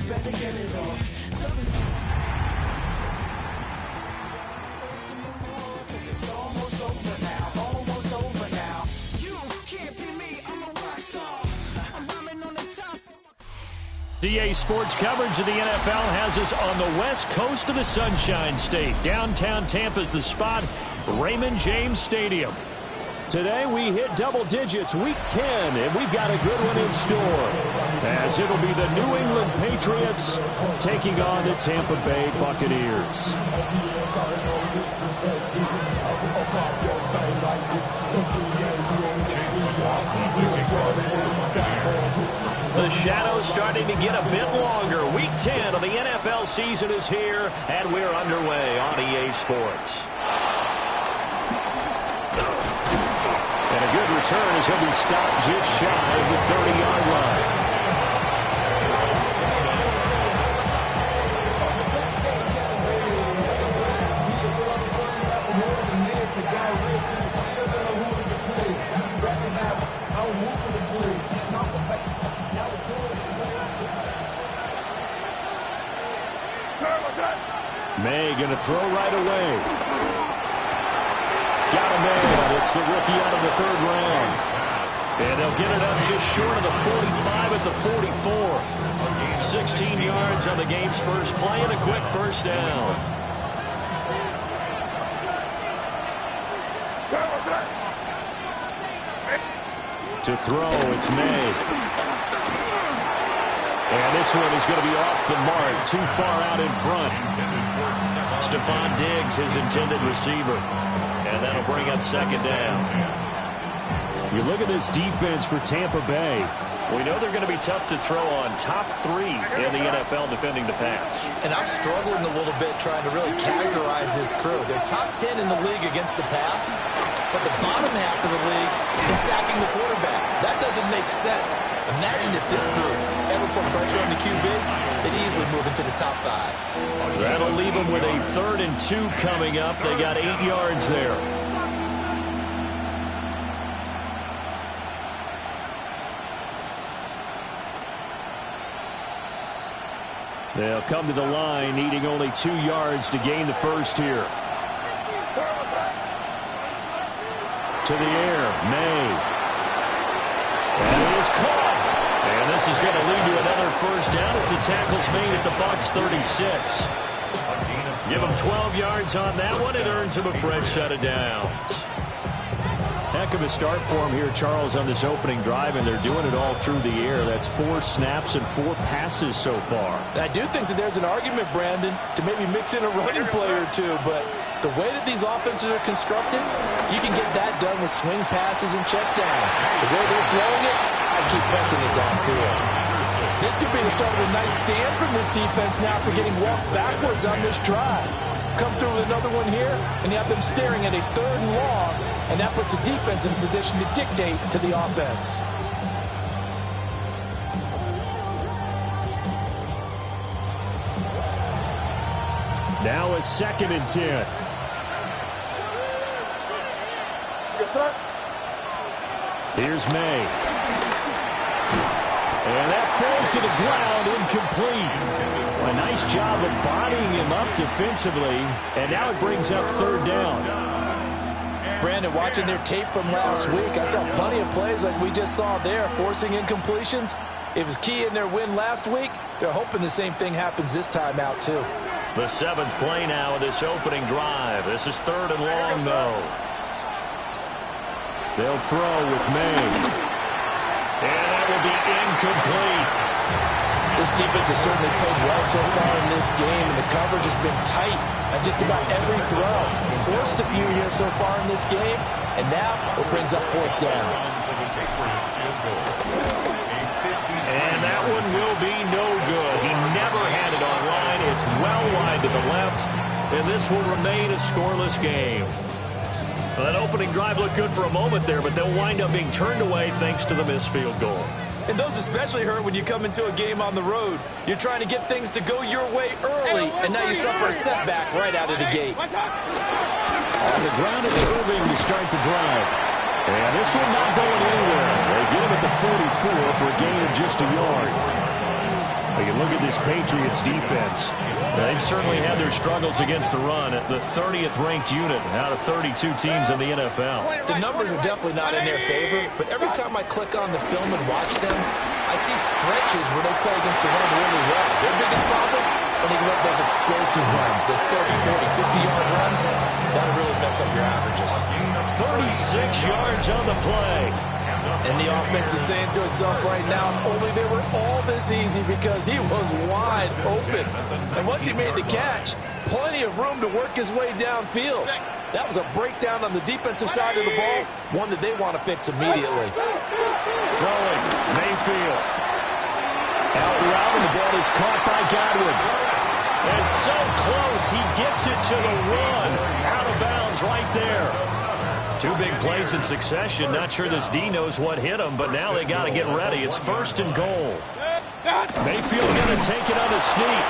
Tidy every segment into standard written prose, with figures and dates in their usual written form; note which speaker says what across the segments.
Speaker 1: better get it off. It's almost over now, almost over now. You can't be me, I'm a rock star. I'm rhyming on the top.
Speaker 2: DA Sports coverage of the NFL has us on the west coast of the Sunshine State. Downtown Tampa's the spot, Raymond James Stadium. Today we hit double digits, week 10, and we've got a good one in store, as it'll be the New England Patriots taking on the Tampa Bay Buccaneers. The shadows starting to get a bit longer. Week 10 of the NFL season is here, and we're underway on EA Sports. And a good return as he'll be stopped just shy of the 30-yard line. May going to throw right away. Got a man. It's the rookie out of the third round. And they'll get it up just short of the 45 at the 44. 16 yards on the game's first play and a quick first down. To throw, it's May. And this one is going to be off the mark, too far out in front. Stephon Diggs, his intended receiver. And that'll bring up second down. You look at this defense for Tampa Bay. We know they're going to be tough to throw on. Top 3 in the NFL defending the pass.
Speaker 3: And I'm struggling a little bit trying to really characterize this crew. They're top 10 in the league against the pass, but the bottom half of the league in sacking the quarterback. That doesn't make sense. Imagine if this group ever put pressure on the QB, they'd easily move into the top 5.
Speaker 2: That'll leave them with a 3rd and 2 coming up. They got 8 yards there. They'll come to the line, needing only 2 yards to gain the first here. To the air, May. And it is caught. And this is going to lead to another first down as the tackle's made at the Bucs 36. Give him 12 yards on that one. It earns him a fresh set of downs. Heck of a start for him here, Charles, on this opening drive, and they're doing it all through the air. That's 4 snaps and 4 passes so far.
Speaker 4: I do think that there's an argument, Brandon, to maybe mix in a running play or two, but the way that these offenses are constructed, you can get that done with swing passes and checkdowns. The way they're throwing it, I keep pressing it downfield. This could be the start of a nice stand from this defense now for getting walked backwards on this drive. Come through with another one here, and you have them staring at a 3rd and long, and that puts the defense in position to dictate to the offense.
Speaker 2: Now a 2nd and 10. Here's May. And that falls to the ground, incomplete. A nice job of bodying him up defensively, and now it brings up 3rd down.
Speaker 4: Brandon, watching their tape from last week, I saw plenty of plays like we just saw there, forcing incompletions. It was key in their win last week. They're hoping the same thing happens this time out, too.
Speaker 2: The 7th play now of this opening drive. This is 3rd and long, though. They'll throw with May. And that will be incomplete.
Speaker 4: This defense has certainly played well so far in this game, and the coverage has been tight on just about every throw. Forced a few here so far in this game, and now it brings up 4th down.
Speaker 2: And that one will be no good. He never had it on line. It's well wide to the left, and this will remain a scoreless game. Well, that opening drive looked good for a moment there, but they'll wind up being turned away thanks to the missed field goal.
Speaker 3: And those especially hurt when you come into a game on the road. You're trying to get things to go your way early, and now you suffer a setback right out of the gate.
Speaker 2: On the ground, it's Irving to start the drive. And this one not going anywhere. They get him at the 44 for a gain of just a yard. You look at this Patriots defense. They've certainly had their struggles against the run. The 30th ranked unit out of 32 teams in the NFL.
Speaker 3: The numbers are definitely not in their favor, but every time I click on the film and watch them, I see stretches where they play against the run really well. Their biggest problem, when they give up those explosive runs, those 30, 40, 50-yard runs, that'll really mess up your averages.
Speaker 2: 36 yards on the play.
Speaker 4: And the offense is saying to itself right now, only they were all this easy because he was wide open. And once he made the catch, plenty of room to work his way downfield. That was a breakdown on the defensive side of the ball, one that they want to fix immediately.
Speaker 2: Throwing, Mayfield. Out route, and the ball is caught by Godwin. And so close, he gets it to the one. Out of bounds right there. Two big plays in succession. Not sure this D knows what hit him, but now they got to get ready. It's 1st and goal. Mayfield going to take it on the sneak.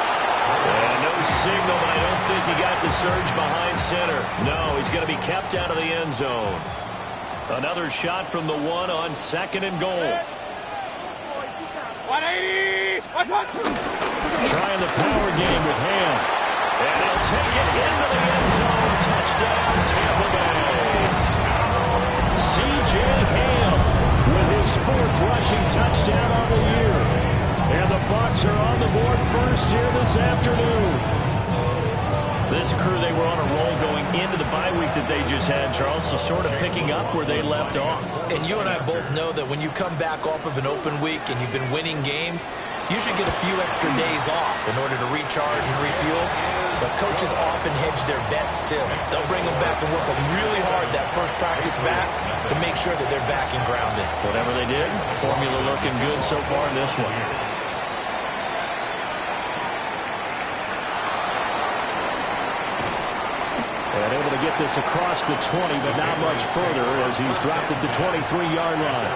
Speaker 2: And no signal, but I don't think he got the surge behind center. No, he's going to be kept out of the end zone. Another shot from the one on 2nd and goal.
Speaker 1: 180!
Speaker 2: Trying the power game with Ham. And he'll take it into the end zone. Touchdown, Tampa Bay. C.J. Ham with his 4th rushing touchdown on the year. And the Bucs are on the board first here this afternoon. This crew, they were on a roll going into the bye week that they just had, Charles, so sort of picking up where they left off.
Speaker 3: And you and I both know that when you come back off of an open week and you've been winning games, you should get a few extra days off in order to recharge and refuel. But coaches often hedge their bets, too. They'll bring them back and work them really hard that first practice back to make sure that they're back and grounded.
Speaker 2: Whatever they did, formula looking good so far in this one. And able to get this across the 20, but not much further as he's dropped it to 23-yard line.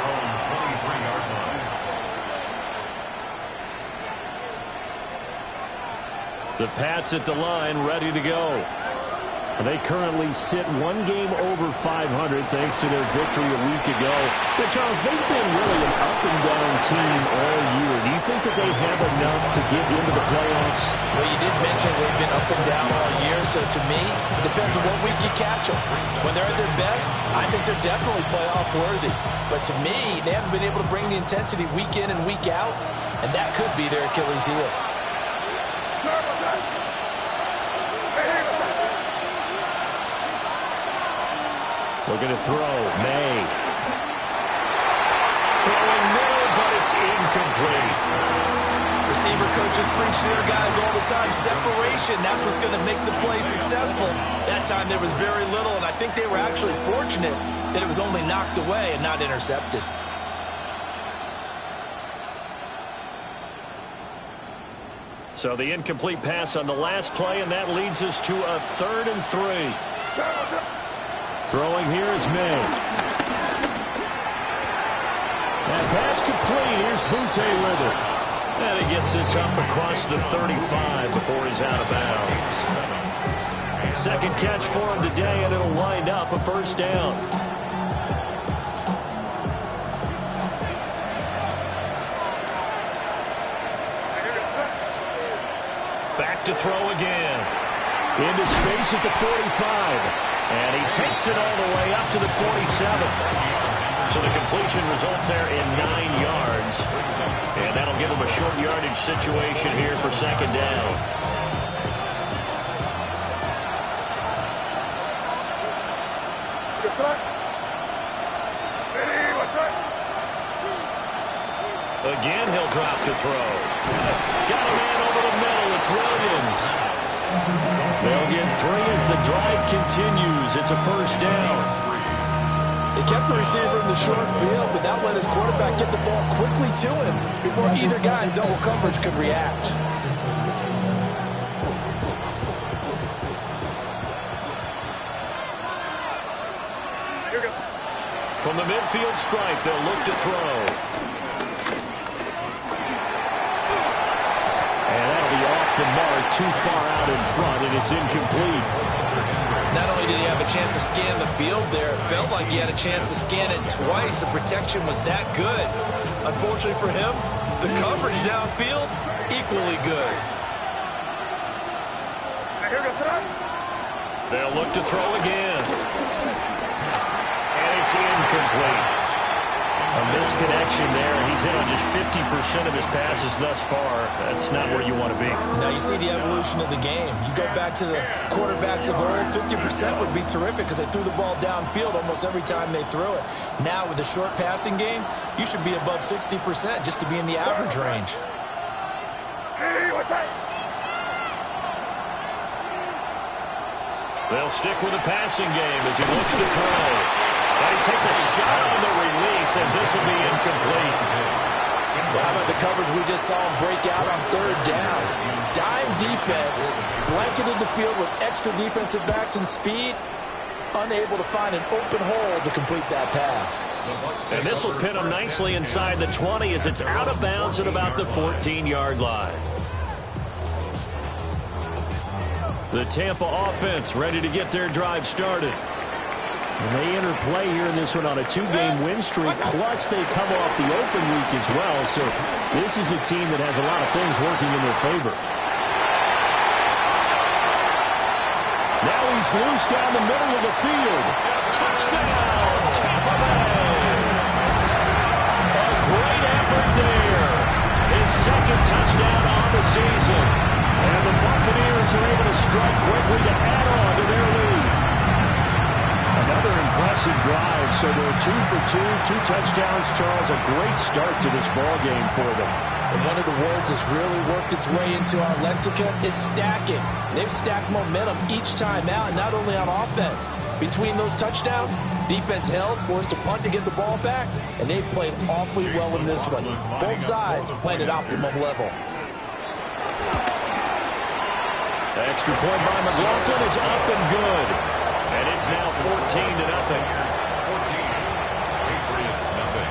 Speaker 2: The Pats at the line, ready to go. They currently sit one game over 500 thanks to their victory a week ago. But Charles, they've been really an up-and-down team all year. Do you think that they have enough to get into the playoffs?
Speaker 4: Well, you did mention they've been up and down all year, so to me, it depends on what week you catch them. When they're at their best, I think they're definitely playoff worthy. But to me, they haven't been able to bring the intensity week in and week out, and that could be their Achilles heel.
Speaker 2: Looking to throw. May. Throwing middle, but it's incomplete.
Speaker 3: Receiver coaches preach to their guys all the time. Separation, that's what's going to make the play successful. That time there was very little, and I think they were actually fortunate that it was only knocked away and not intercepted.
Speaker 2: So the incomplete pass on the last play, and that leads us to a 3rd and 3. Throwing here is May. And pass complete. Here's Butte with it. And he gets this up across the 35 before he's out of bounds. 2nd catch for him today, and it'll wind up a 1st down. Back to throw again. Into space at the 45. And he takes it all the way up to the 47. So the completion results there in 9 yards. And that'll give him a short yardage situation here for 2nd down. Again, he'll drop the throw. Got a man over the middle. It's Williams. They'll get 3 as the drive continues. It's a 1st down.
Speaker 4: They kept the receiver in the short field, but that let his quarterback get the ball quickly to him before either guy in double coverage could react.
Speaker 2: From the midfield stripe, they'll look to throw. The mark too far out in front, and it's incomplete.
Speaker 3: Not only did he have a chance to scan the field there, it felt like he had a chance to scan it twice. The protection was that good. Unfortunately for him, the coverage downfield equally good.
Speaker 2: They'll look to throw again. And it's incomplete. A misconnection there. He's hit on just 50% of his passes thus far. That's not where you want to be.
Speaker 3: Now you see the evolution of the game. You go back to the quarterbacks of old, 50% would be terrific because they threw the ball downfield almost every time they threw it. Now with the short passing game, you should be above 60% just to be in the average range.
Speaker 2: They'll stick with the passing game as he looks to throw. And he takes a shot on the release as this will be incomplete.
Speaker 4: Well, how about the coverage we just saw him break out on third down? Dime defense, blanketed the field with extra defensive backs and speed, unable to find an open hole to complete that pass.
Speaker 2: And this will pin him nicely inside the 20 as it's out of bounds at about the 14-yard line. The Tampa offense ready to get their drive started. And they enter play here in this one on a 2-game win streak, plus they come off the open week as well. So this is a team that has a lot of things working in their favor. Now he's loose down the middle of the field. Touchdown, Tampa Bay! A great effort there. His second touchdown on the season. And the Buccaneers are able to strike quickly to add on to their lead. Another impressive drive, so they're 2 for 2 touchdowns, Charles. A great start to this ball game for them.
Speaker 4: And one of the words that's really worked its way into our lexicon is stacking. They've stacked momentum each time out, not only on offense. Between those touchdowns, defense held, forced a punt to get the ball back, and they've played awfully well in this one. Both sides playing at optimum level.
Speaker 2: The extra point by McLaughlin is up and good. And it's now 14-0. 14, Patriots nothing.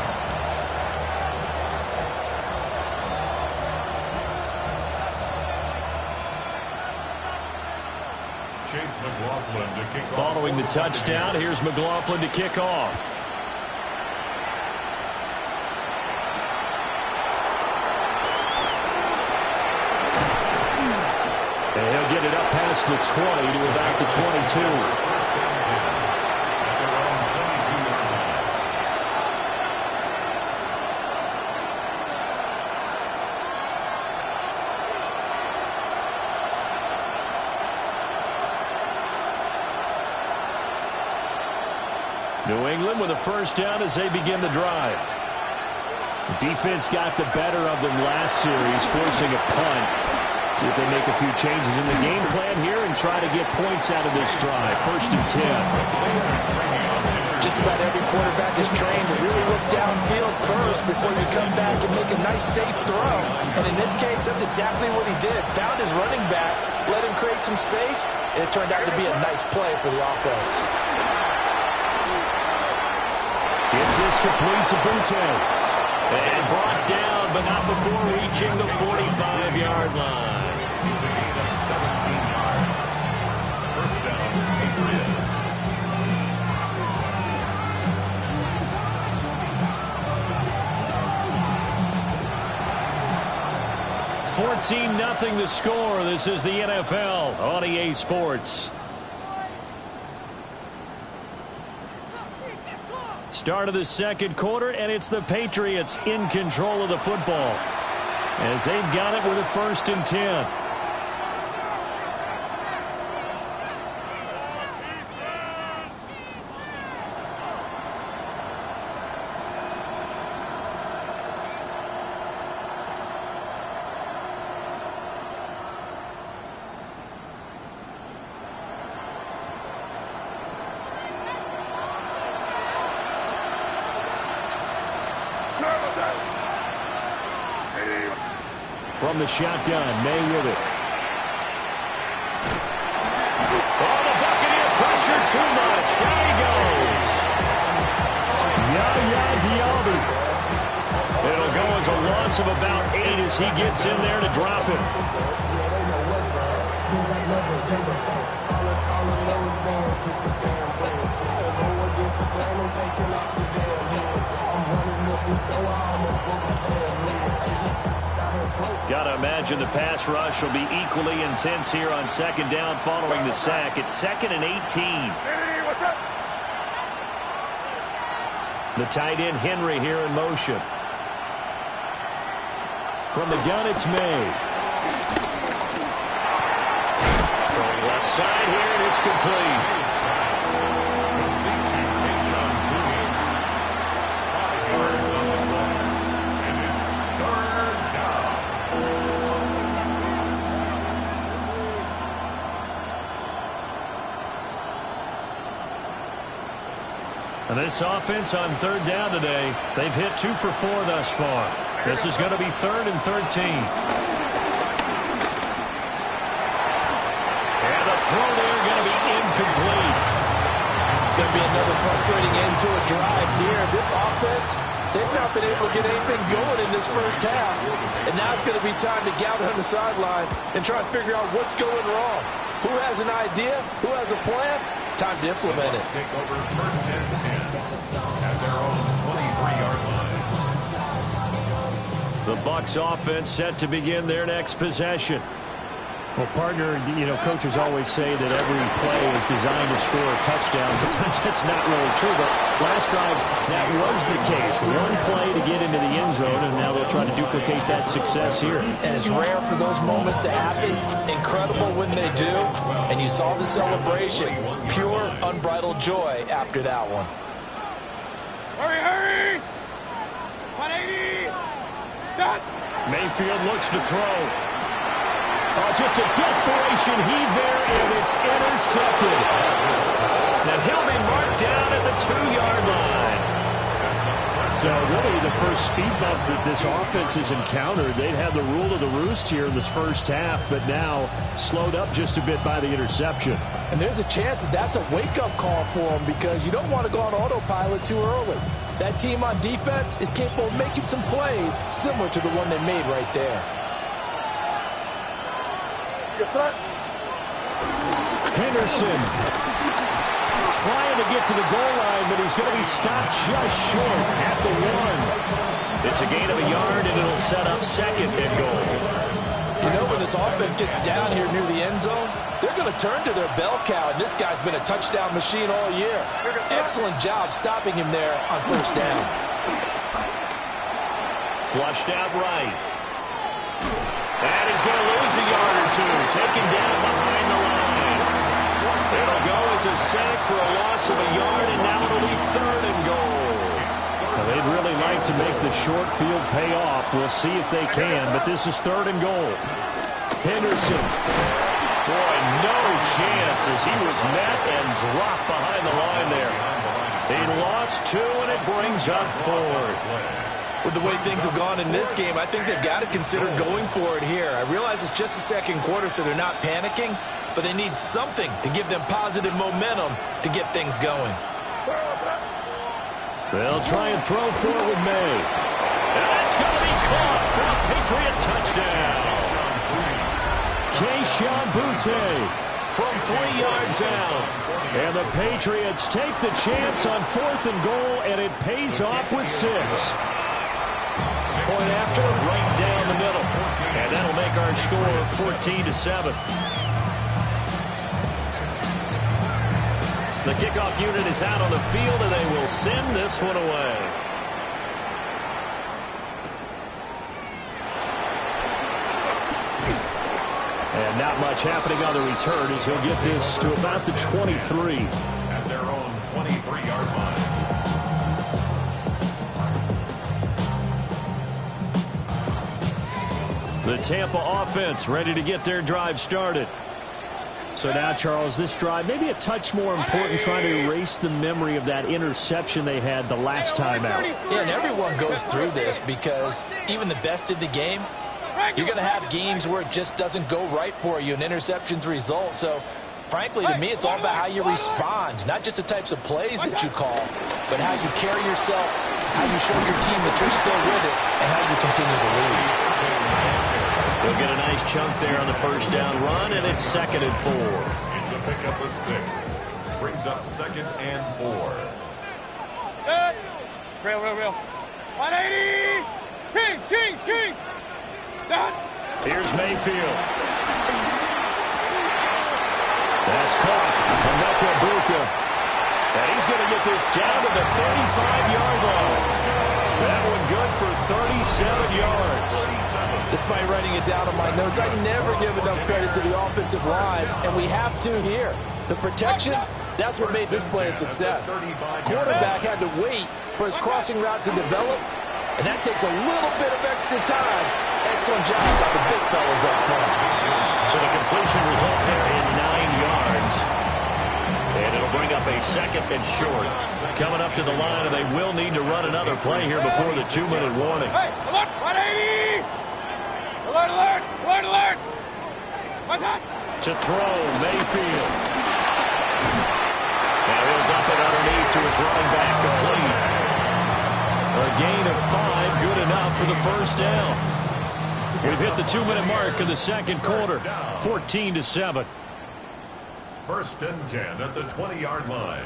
Speaker 2: Chase McLaughlin to kick off. Following the touchdown, here's McLaughlin to kick off. And he'll get it up past the 20 to about the 22. New England with a first down as they begin the drive. The defense got the better of them last series, forcing a punt. See if they make a few changes in the game plan here and try to get points out of this drive. 1st and 10.
Speaker 4: Just about every quarterback is trained to really look downfield first before you come back and make a nice, safe throw. And in this case, that's exactly what he did. Found his running back, let him create some space, and it turned out to be a nice play for the offense.
Speaker 2: It's this complete to Butte. And brought down, but not before reaching the 45-yard line. It's a gain of 17 yards. First down, Patriots. 14-0 the score. This is the NFL on EA Sports. Start of the second quarter, and it's the Patriots in control of the football as they've got it with a 1st and 10. From the shotgun, May with it. Oh, the Buccaneer pressure too much. Down he goes. Yaya Diaby. It'll go as a loss of about 8 as he gets in there to drop him. Got to imagine the pass rush will be equally intense here on second down following the sack. It's 2nd and 18. The tight end Henry here in motion. From the gun, it's May. Throwing left side here, and it's complete. And this offense on third down today, they've hit 2 for 4 thus far. This is going to be 3rd and 13. And the throw there going to be incomplete.
Speaker 4: It's going to be another frustrating end to a drive here. This offense, they've not been able to get anything going in this first half. And now it's going to be time to gather on the sidelines and try and figure out what's going wrong. Who has an idea? Who has a plan? Time to implement it.
Speaker 5: Take over 1st and 10 at their own 23-yard line.
Speaker 2: The Bucs offense set to begin their next possession.
Speaker 6: Well, partner, coaches always say that every play is designed to score a touchdown. Sometimes that's not really true, but last drive, that was the case. One play to get into the end zone, and now they'll try to duplicate that success here.
Speaker 4: And it's rare for those moments to happen. Incredible when they do. And you saw the celebration. Pure, unbridled joy after that one.
Speaker 7: Hurry, hurry! 180! Stop!
Speaker 2: Mayfield looks to throw. Oh, just a desperation heave there, and it's intercepted. Now he'll be marked down at the 2-yard line.
Speaker 6: So really the first speed bump that this offense has encountered. They'd had the rule of the roost here in this first half, but now slowed up just a bit by the interception.
Speaker 4: And there's a chance that that's a wake-up call for them because you don't want to go on autopilot too early. That team on defense is capable of making some plays similar to the one they made right there.
Speaker 2: Henderson trying to get to the goal line, but he's going to be stopped just short at the 1. It's a gain of a yard, and it'll set up 2nd and goal.
Speaker 4: You know, when this offense gets down here near the end zone, they're going to turn to their bell cow, and this guy's been a touchdown machine all year. Excellent job stopping him there on 1st down.
Speaker 2: Flushed out right. And he's going to lose a yard or 2, taken down behind the line. It'll go as a sack for a loss of a yard, and now it'll be 3rd and goal.
Speaker 6: Well, they'd really like to make the short field pay off. We'll see if they can, but this is 3rd and goal. Henderson.
Speaker 2: Boy, no chance as he was met and dropped behind the line there. He lost 2, and it brings up 4th.
Speaker 3: With the way things have gone in this game, I think they've got to consider going for it here. I realize it's just the 2nd quarter, so they're not panicking, but they need something to give them positive momentum to get things going.
Speaker 2: They'll try and throw for it with May. And that's going to be caught for a Patriot touchdown. Keyshawn Butte from 3 yards out. And the Patriots take the chance on 4th and goal, and it pays off with 6. Point after, right down the middle. And that'll make our score 14-7. The kickoff unit is out on the field, and they will send this one away. And not much happening on the return as he'll get this to about the 23.
Speaker 5: At their own 23-yard line.
Speaker 2: The Tampa offense ready to get their drive started.
Speaker 6: So now, Charles, this drive maybe a touch more important, trying to erase the memory of that interception they had the last time out.
Speaker 4: Yeah, and everyone goes through this because even the best in the game, you're going to have games where it just doesn't go right for you, and interceptions result. So, frankly, to me, it's all about how you respond, not just the types of plays that you call, but how you carry yourself, how you show your team that you're still with it, and how you continue to lead.
Speaker 2: They'll get a nice chunk there on the 1st down run, and it's 2nd and 4.
Speaker 5: It's a pickup of 6. Brings up 2nd and 4.
Speaker 7: Good. Real. 180! Kings! Stop!
Speaker 2: Here's Mayfield. That's caught. Buka. And he's going to get this down to the 35-yard line. That one good for 37 yards.
Speaker 4: Despite writing it down on my notes, I never give enough credit to the offensive line, and we have to here. The protection, that's what made this play a success. Quarterback had to wait for his crossing route to develop, and that takes a little bit of extra time. Excellent job by the big fellas up front.
Speaker 2: So the completion results there in 9 yards. And it'll bring up a second and short. Coming up to the line, and they will need to run another play here before the 2-minute warning.
Speaker 7: Hey, alert, 180! Alert, alert, alert, alert! What's that?
Speaker 2: To throw, Mayfield. Now he'll dump it underneath to his running back, complete. A gain of 5, good enough for the first down. We've hit the 2-minute mark of the second quarter, 14-7.
Speaker 5: First and 10 at the 20-yard line.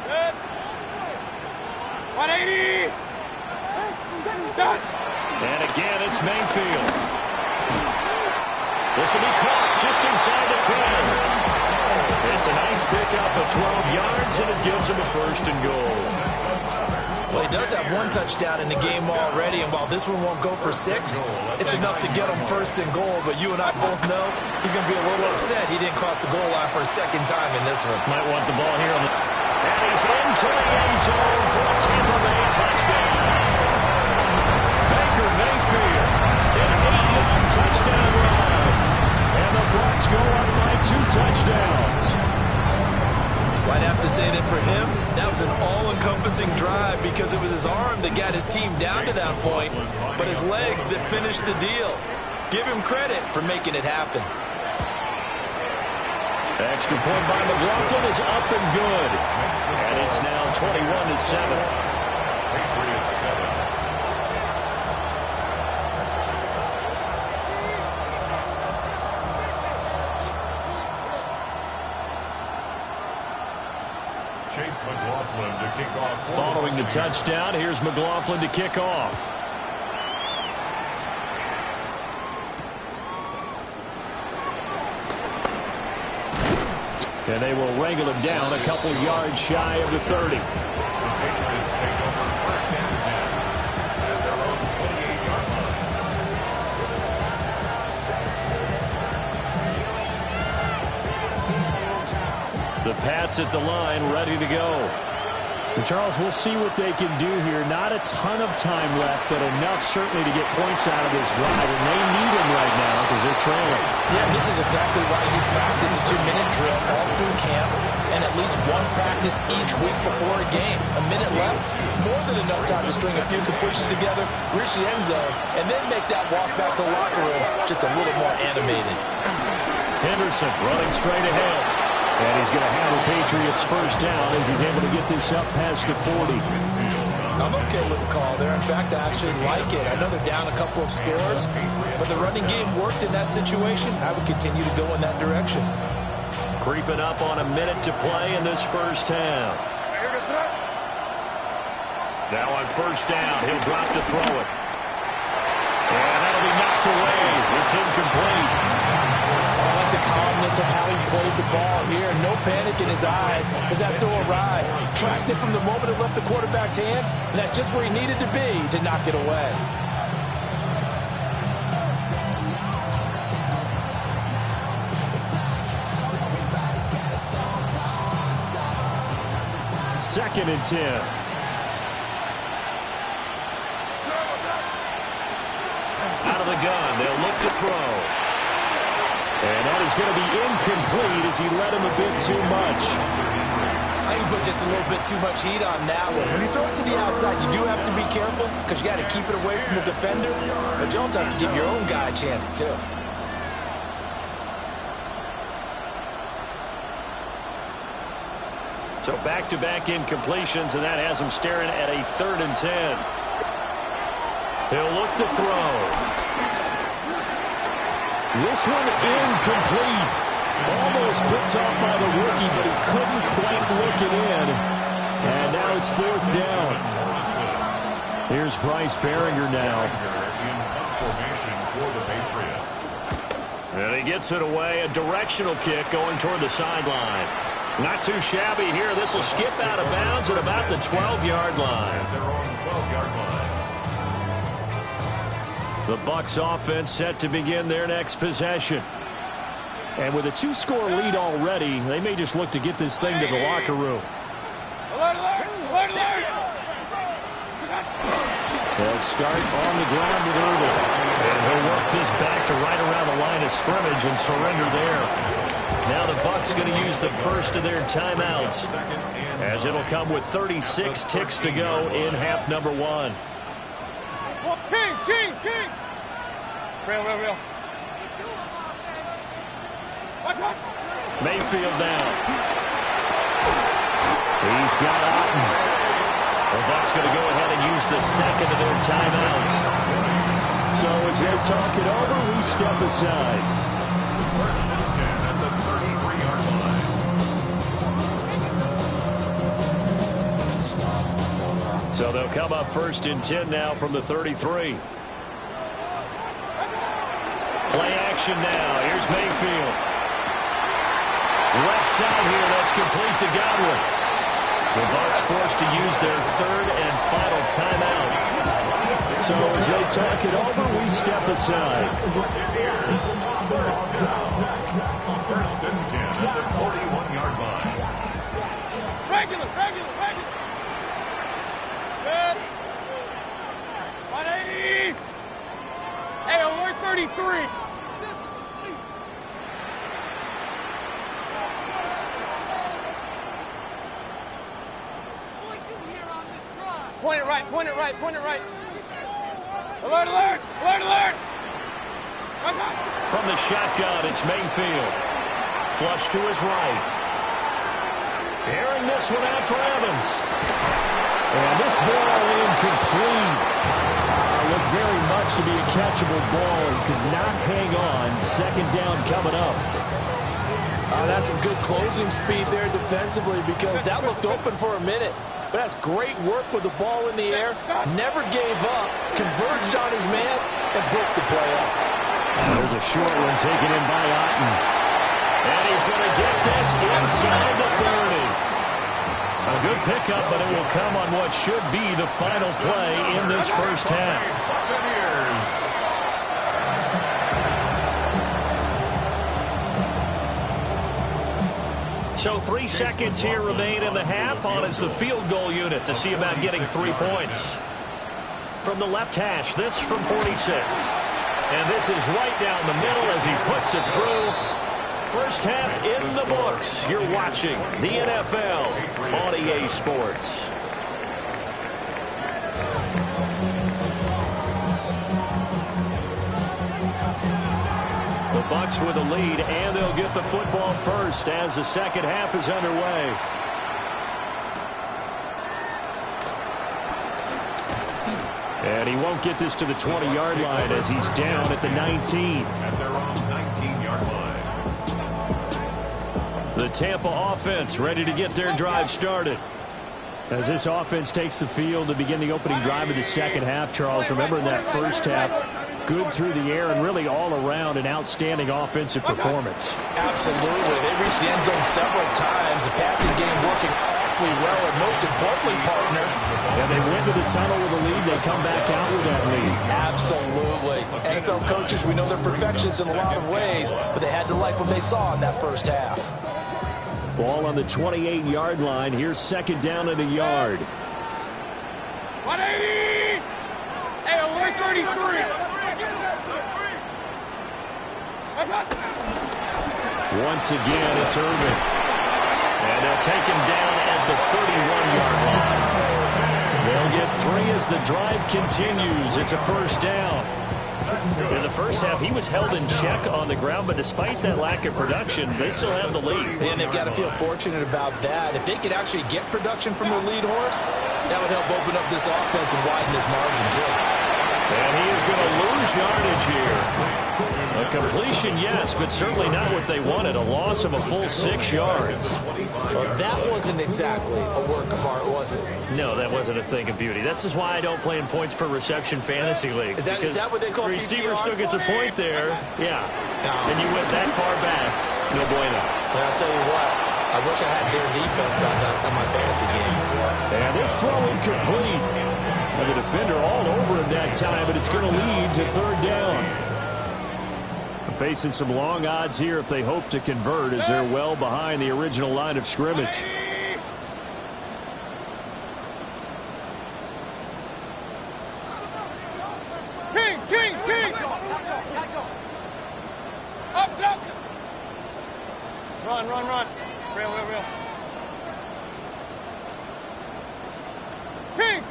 Speaker 7: Good. 180! Done!
Speaker 2: And again, it's Mayfield. This will be caught just inside the 10. It's a nice pickup of 12 yards, and it gives him a first and goal.
Speaker 3: Well, he does have one touchdown in the game already, and while this one won't go for 6, it's enough to get him first and goal. But you and I both know he's going to be a little upset he didn't cross the goal line for a second time in this one.
Speaker 2: Might want the ball here on the... And he's into the end zone for a Tampa Bay touchdown. Baker Mayfield, an 8-yard touchdown run. And the Bucs go up by 2 touchdowns.
Speaker 3: I'd have to say that for him, that was an all-encompassing drive because it was his arm that got his team down to that point, but his legs that finished the deal. Give him credit for making it happen.
Speaker 2: Extra point by McLaughlin is up and good. And it's now 21-7.
Speaker 5: Patriots 7. Chase McLaughlin to kick off.
Speaker 2: Following the touchdown, here's McLaughlin to kick off. And they will wrangle him down a couple yards shy of the 30.
Speaker 5: The Patriots take over first and 10 at their own 28-yard line.
Speaker 2: The Pats at the line, ready to go.
Speaker 6: And Charles, we'll see what they can do here. Not a ton of time left, but enough certainly to get points out of this drive. And they need them right now because they're trailing.
Speaker 4: Yeah, this is exactly why you practice a 2-minute drill all through camp and at least one practice each week before a game. A minute left, more than enough time to string a few completions together, reach the end zone, and then make that walk back to the locker room just a little more animated.
Speaker 2: Henderson running straight ahead. And he's going to have the Patriots first down as he's able to get this up past the 40.
Speaker 3: I'm okay with the call there. In fact, I actually like it. I know they're down a couple of scores, but the running game worked in that situation. I would continue to go in that direction.
Speaker 2: Creeping up on a minute to play in this first half. Now on first down, he'll drop to throw it. And that'll be knocked away. It's incomplete.
Speaker 4: I like the calmness of how he played the ball here. No panic in his eyes as that throw arrived. Tracked it from the moment it left the quarterback's hand, and that's just where he needed to be to knock it away.
Speaker 6: Second and 10.
Speaker 2: Out of the gun, they'll look to throw. And that is going to be incomplete as he led him a bit too much.
Speaker 3: I think you put just a little bit too much heat on that one. When you throw it to the outside, you do have to be careful because you got to keep it away from the defender. But you also have to give your own guy a chance, too.
Speaker 2: So back-to-back incompletions, and that has him staring at a 3rd and 10. He'll look to throw.
Speaker 6: This one incomplete. Almost picked off by the rookie, but he couldn't quite look it in. And now it's 4th down. Here's Bryce Behringer now.
Speaker 5: In formation for the Patriots.
Speaker 2: And he gets it away. A directional kick going toward the sideline. Not too shabby here. This will skip out of bounds at about the 12-yard line.
Speaker 5: They're on the 12-yard line.
Speaker 2: The Bucs offense set to begin their next possession.
Speaker 6: And with a 2-score lead already, they may just look to get this thing to the locker room.
Speaker 7: Alert, alert! Alert, alert!
Speaker 6: They'll start on the ground with Irvin.
Speaker 2: And he'll work this back to right around the line of scrimmage and surrender there. Now the Bucs going to use the first of their timeouts, as it'll come with 36 ticks to go in half number 1.
Speaker 7: Kings, Kings, Kings! Real.
Speaker 2: Mayfield down. He's got Otten. The Bucs going to go ahead and use the second of their timeouts.
Speaker 6: So as they talk it over, we step aside.
Speaker 5: First and 10 at the 33-yard line.
Speaker 2: So they'll come up first and 10 now from the 33. Play action now. Here's Mayfield. Left side here. That's complete to Godwin. The Bucs forced to use their third and final timeout.
Speaker 6: So as they talk it over, we step aside.
Speaker 5: First and 10 at the 41-yard line.
Speaker 7: Regular. Good. 180. Hey, alert 33. Point it right. Alert, alert.
Speaker 2: From the shotgun, it's Mayfield. Flush to his right. Airing this one out for Evans.
Speaker 6: And this ball incomplete. Looked very much to be a catchable ball. He could not hang on. Second down coming up.
Speaker 4: That's some good closing speed there defensively, because that looked open for a minute. But that's great work with the ball in the air. Never gave up. Converged on his man and broke the play up.
Speaker 6: There's a short one taken in by Otten.
Speaker 2: And he's going to get this inside the 30. A good pickup, but it will come on what should be the final play in this first half. So 3 seconds here remain in the half. On is the field goal unit to see about getting 3 points. From the left hash, this from 46. And this is right down the middle as he puts it through. First half in the books. You're watching the NFL on EA Sports. The Bucs with a lead, and they'll get the football first as the second half is underway.
Speaker 6: And he won't get this to the 20-yard line as he's down at the 19.
Speaker 5: At their own 19-yard line.
Speaker 2: The Tampa offense ready to get their drive started.
Speaker 6: As this offense takes the field to begin the opening drive of the second half, Charles, remember in that first half, good through the air and really all around an outstanding offensive performance.
Speaker 4: Absolutely. They reached the end zone several times. The passing game working awfully well, and most importantly, partner.
Speaker 6: Yeah, they went to the tunnel with a lead. They come back out with that lead.
Speaker 4: Absolutely. NFL coaches, we know they're perfectionists in a lot of ways, but they had to like what they saw in that first half.
Speaker 6: Ball on the 28-yard line. Here's second down and a yard.
Speaker 7: 180. Hey, alert 33.
Speaker 6: Once again, it's Irvin.
Speaker 2: And they'll take him down at the 31-yard line. They'll get 3 as the drive continues. It's a first down. In the first half, he was held in check on the ground, but despite that lack of production, they still have the lead.
Speaker 3: And they've got to feel fortunate about that. If they could actually get production from their lead horse, that would help open up this offense and widen this margin, too.
Speaker 2: And he is going to lose yardage here. A completion, yes, but certainly not what they wanted. A loss of a full 6 yards.
Speaker 3: Well, that wasn't exactly a work of art, was it?
Speaker 2: No, that wasn't a thing of beauty. This is why I don't play in points per reception fantasy leagues.
Speaker 3: Is that what they call
Speaker 2: the receiver
Speaker 3: PPR?
Speaker 2: still gets a point there. Yeah.
Speaker 3: No.
Speaker 2: And you went that far back. No bueno.
Speaker 3: Well, I'll tell you what. I wish I had their defense on my fantasy game.
Speaker 6: And this throw incomplete. And the defender all over him that time, but it's going to lead to third down. Facing some long odds here if they hope to convert, as they're well behind the original line of scrimmage.
Speaker 7: Kings! Up! Run. Real.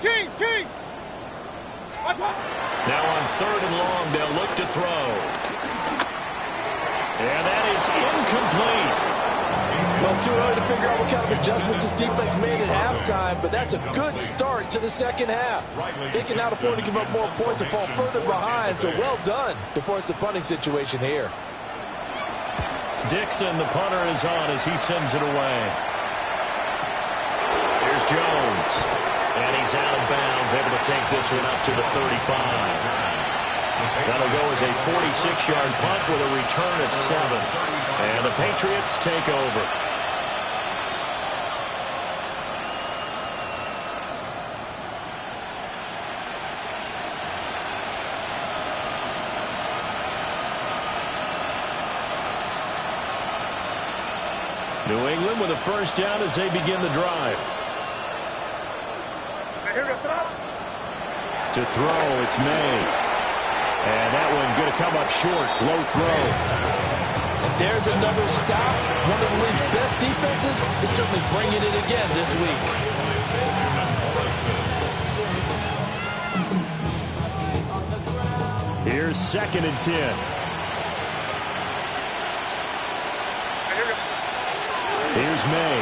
Speaker 7: Kings! Watch.
Speaker 2: Now on 3rd and long, they'll look to throw. And that is incomplete.
Speaker 4: Well, it's too early to figure out what kind of adjustments this defense made at halftime, but that's a good start to the second half. They can now afford to give up more points and fall further behind, so well done to force the punting situation here.
Speaker 2: Dixon, the punter, is on as he sends it away. Here's Jones. And he's out of bounds, able to take this one up to the 35. That'll go as a 46-yard punt with a return of 7. And the Patriots take over. New England with a first down as they begin the drive. To throw, it's May. And that one going to come up short. Low throw.
Speaker 4: And there's another stop. One of the league's best defenses is certainly bringing it again this week.
Speaker 6: Here's 2nd and 10. Here's May.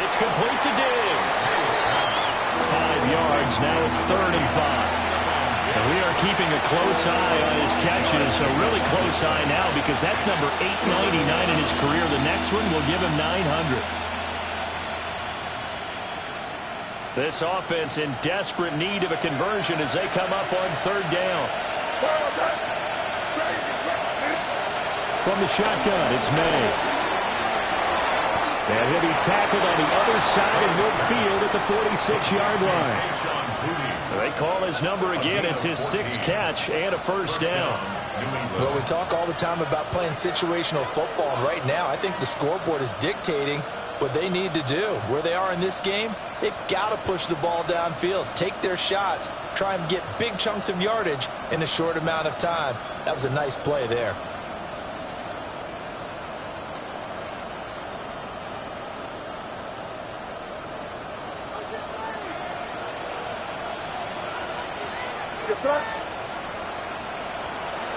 Speaker 2: It's complete to Diggs. 5 yards. Now it's 3rd and 5. And we are keeping a close eye on his catches, a really close eye now because that's number 899 in his career. The next one will give him 900. This offense in desperate need of a conversion as they come up on 3rd down.
Speaker 6: From the shotgun, it's May. And he'll be tackled on the other side of midfield at the 46-yard line.
Speaker 2: They call his number again. It's his 6th catch and a first down.
Speaker 4: Well, we talk all the time about playing situational football, and right now I think the scoreboard is dictating what they need to do. Where they are in this game, they've got to push the ball downfield, take their shots, try and get big chunks of yardage in a short amount of time. That was a nice play there.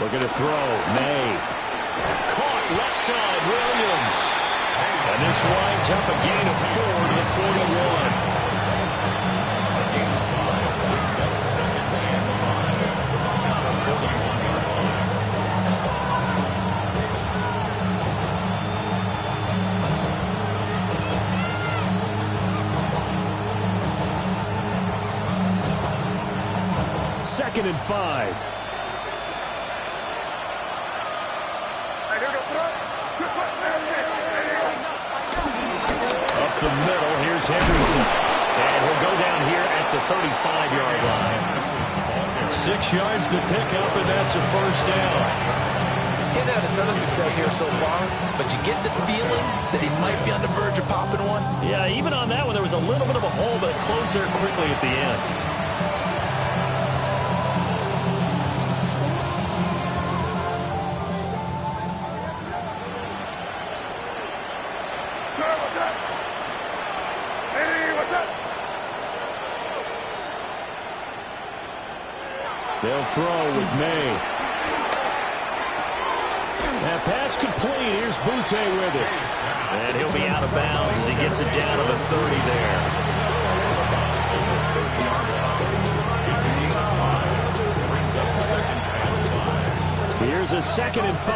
Speaker 6: Looking to throw. May.
Speaker 2: Caught left side, Williams. And this winds up a gain of 4 to the 41.
Speaker 6: Second and 5.
Speaker 2: Up the middle, here's Henderson. And he'll go down here at the 35-yard line. 6 yards to pick up, and that's a first down.
Speaker 3: He hasn't had a ton of success here so far, but you get the feeling that he might be on the verge of popping one.
Speaker 2: Yeah, even on that one, there was a little bit of a hole, but it closed there quickly at the end.
Speaker 6: They'll throw with May. That pass complete. Here's Butte with it.
Speaker 2: And he'll be out of bounds as he gets it down to the 30 there.
Speaker 6: Here's a 2nd and 5.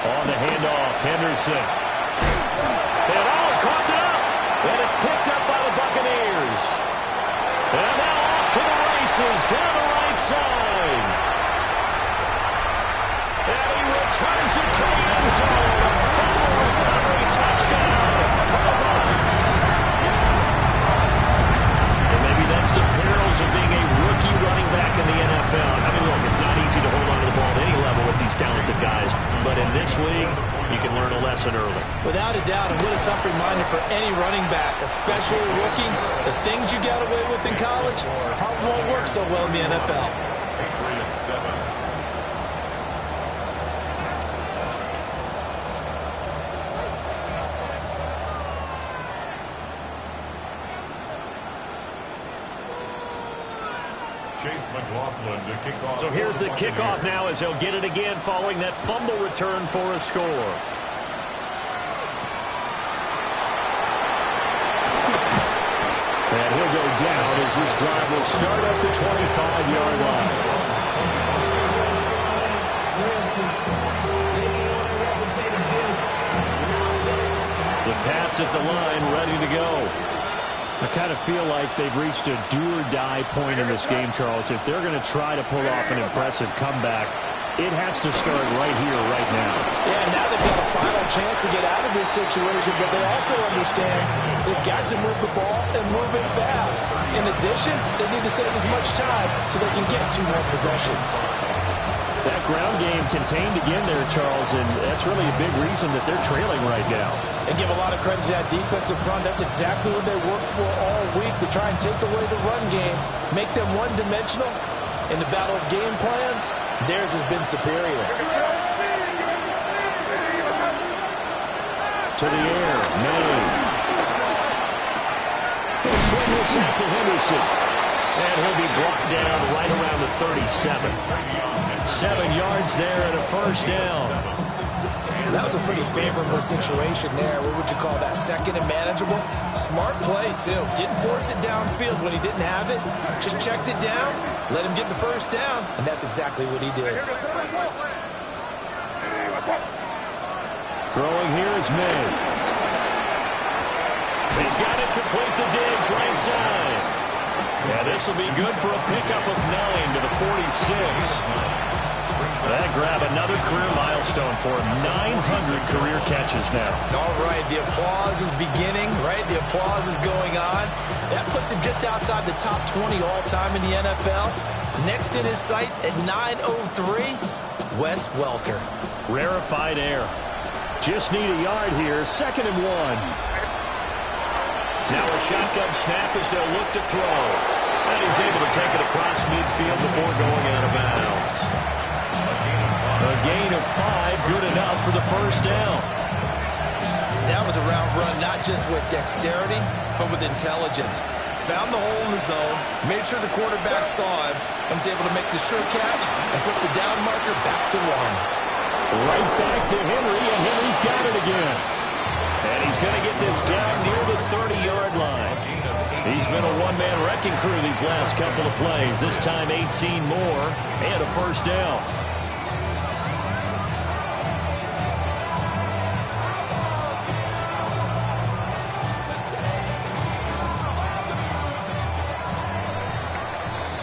Speaker 6: On the handoff, Henderson. And caught it up. And it's picked up by the Buccaneers. And now off to the races down the right side. And he returns it to the end zone. A fumble recovery touchdown for the Bucs. And maybe that's the perils of being a rookie running back in the NFL. I mean, look, it's not easy to hold on to the ball at any level with these talented guys. But in this league, you can learn a lesson early.
Speaker 3: Without a doubt, and what a tough reminder for any running back, especially a rookie. The things you got away with in college probably won't work so well in the NFL.
Speaker 5: Patriots 7. To kick off.
Speaker 6: So here's the kickoff now as he'll get it again following that fumble return for a score. And he'll go down as this drive will start at the 25-yard line. The Pats at the line ready to go. I kind of feel like they've reached a do-or-die point in this game, Charles. If they're going to try to pull off an impressive comeback, it has to start right here, right now.
Speaker 4: Yeah, now they've got a final chance to get out of this situation, but they also understand they've got to move the ball and move it fast. In addition, they need to save as much time so they can get 2 more possessions.
Speaker 6: That ground game contained again there, Charles, and that's really a big reason that they're trailing right now.
Speaker 4: And give a lot of credit to that defensive front. That's exactly what they worked for all week, to try and take away the run game, make them one-dimensional. In the battle of game plans, theirs has been superior.
Speaker 6: To the air, May. He'll swing this out to Henderson. And he'll be brought down right around the 37. 7 yards there and a first down.
Speaker 3: That was a pretty favorable situation there. What would you call that? 2nd and manageable? Smart play, too. Didn't force it downfield when he didn't have it. Just checked it down, let him get the first down, and that's exactly what he did.
Speaker 6: Throwing here is May. He's got it complete to Diggs, right side. Yeah, this will be good for a pickup of 9 to the 46. That grab another career milestone for him. 900 career catches now.
Speaker 3: All right, the applause is beginning, right? The applause is going on. That puts him just outside the top 20 all-time in the NFL. Next in his sights at 903, Wes Welker.
Speaker 6: Rarefied air. Just need a yard here. 2nd and 1. Now a shotgun snap as they'll look to throw. And he's able to take it across midfield before going out of bounds. A gain of 5, good enough for the first down.
Speaker 3: That was a route run, not just with dexterity, but with intelligence. Found the hole in the zone, made sure the quarterback saw him, and was able to make the sure catch and flip the down marker back to 1.
Speaker 6: Right back to Henry, and Henry's got it again. And he's going to get this down near the 30-yard line. He's been a one-man wrecking crew these last couple of plays. This time 18 more and a first down.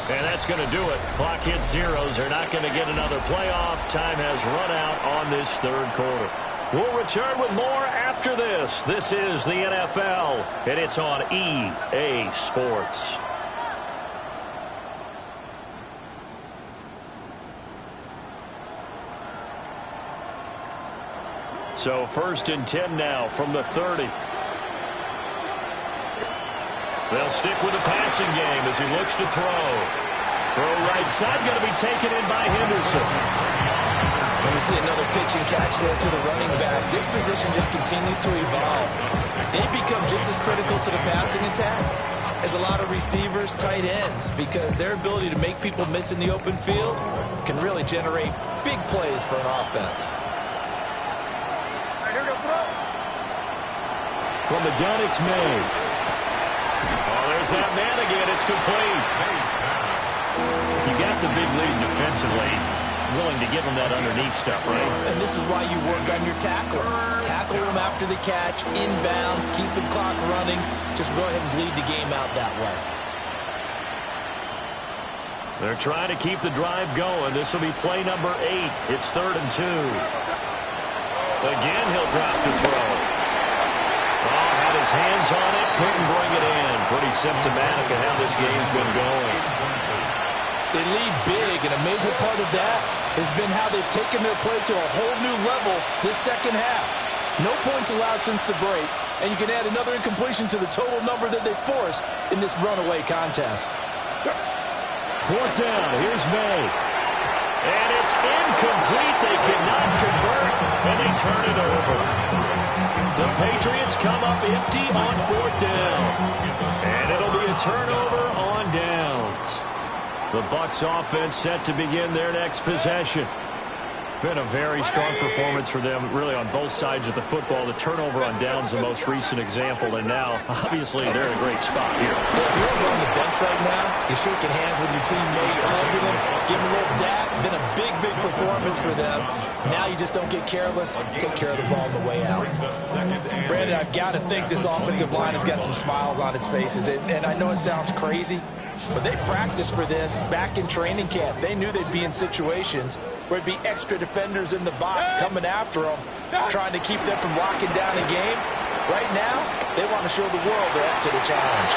Speaker 6: And that's going to do it. Clock hits zeros. They're not going to get another playoff. Time has run out on this 3rd quarter. We'll return with more after this. This is the NFL, and it's on EA Sports. So 1st and 10 now from the 30. They'll stick with the passing game as he looks to throw. Throw right side, going to be taken in by Henderson.
Speaker 3: And we see another pitch and catch there to the running back. This position just continues to evolve. They become just as critical to the passing attack as a lot of receivers, tight ends, because their ability to make people miss in the open field can really generate big plays for an offense.
Speaker 6: From the gun, it's May. Oh, there's
Speaker 2: There's that man again. It's complete. You got the big lead defensively. Willing to give him that underneath stuff, right?
Speaker 3: And this is why you work on your tackle. Tackle him after the catch, inbounds, keep the clock running. Just go ahead and bleed the game out that way.
Speaker 2: They're trying to keep the drive going. This will be play number 8. It's 3rd and 2. Again, he'll drop the throw. Oh, had his hands on it, couldn't bring it in. Pretty symptomatic of how this game's been going.
Speaker 4: They lead big, and a major part of that has been how they've taken their play to a whole new level this second half. No points allowed since the break, and you can add another incompletion to the total number that they forced in this runaway contest.
Speaker 2: 4th down, here's May. And it's incomplete. They cannot convert, and they turn it over. The Patriots come up empty on 4th down. And it'll be a turnover on downs. The Bucs offense set to begin their next possession. Been a very strong performance for them, really, on both sides of the football. The turnover on downs, the most recent example, and now, obviously, they're in a great spot here.
Speaker 3: If you're on the bench right now, you're shaking hands with your teammate, you're hugging them, giving a little dap, then a big, big performance for them. Now you just don't get careless, take care of the ball on the way out. Brandon, I've got to think this offensive line has got some smiles on its faces, and I know it sounds crazy, but they practiced for this back in training camp. They knew they'd be in situations where it'd be extra defenders in the box coming after them, trying to keep them from locking down a game. Right now, they want to show the world they're up to the challenge.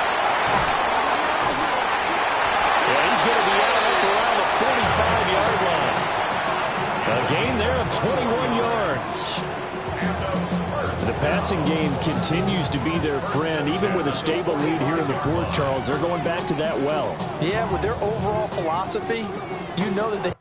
Speaker 2: Yeah, he's going to be out around the 45-yard line. A gain there of 21 yards. The passing game continues to be their friend. Even with a stable lead here in the 4th, Charles, they're going back to that well.
Speaker 3: Yeah, with their overall philosophy, you know that they...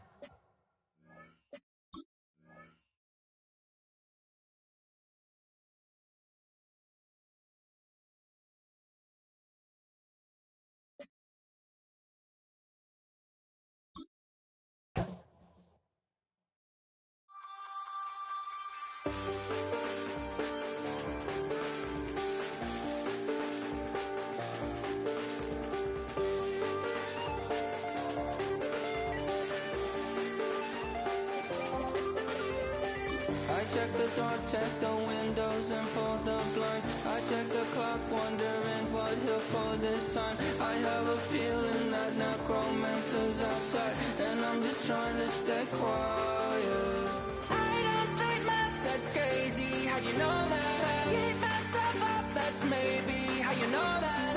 Speaker 8: I check the doors, check the windows, and pull the blinds. I check the clock, wondering what he'll pull this time. I have a feeling that necromancer's outside, and I'm just trying to stay quiet. I don't stay much, that's crazy. How'd you know that? I keep myself up, that's maybe how you know that.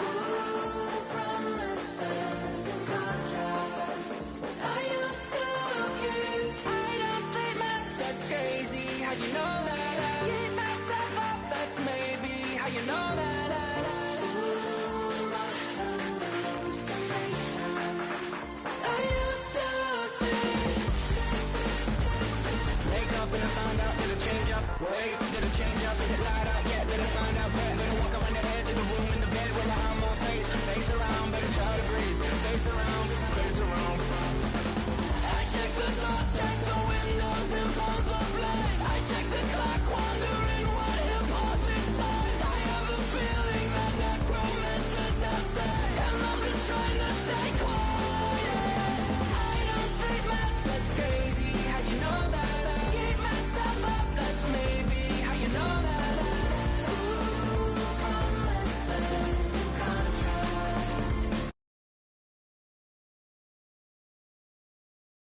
Speaker 8: Ooh, promises and contracts. I used to keep. I don't stay much, that's crazy. How'd you know that? I keep myself up, that's maybe how you know that. Ooh, my hallucination. I used to see. Wake up and I found out, did it change up? Wait, did it change up? Is it light up? Yeah, did it find out? Better walk around the edge of the room in the bed with my arm on face. Face around, better try to breathe. Face around.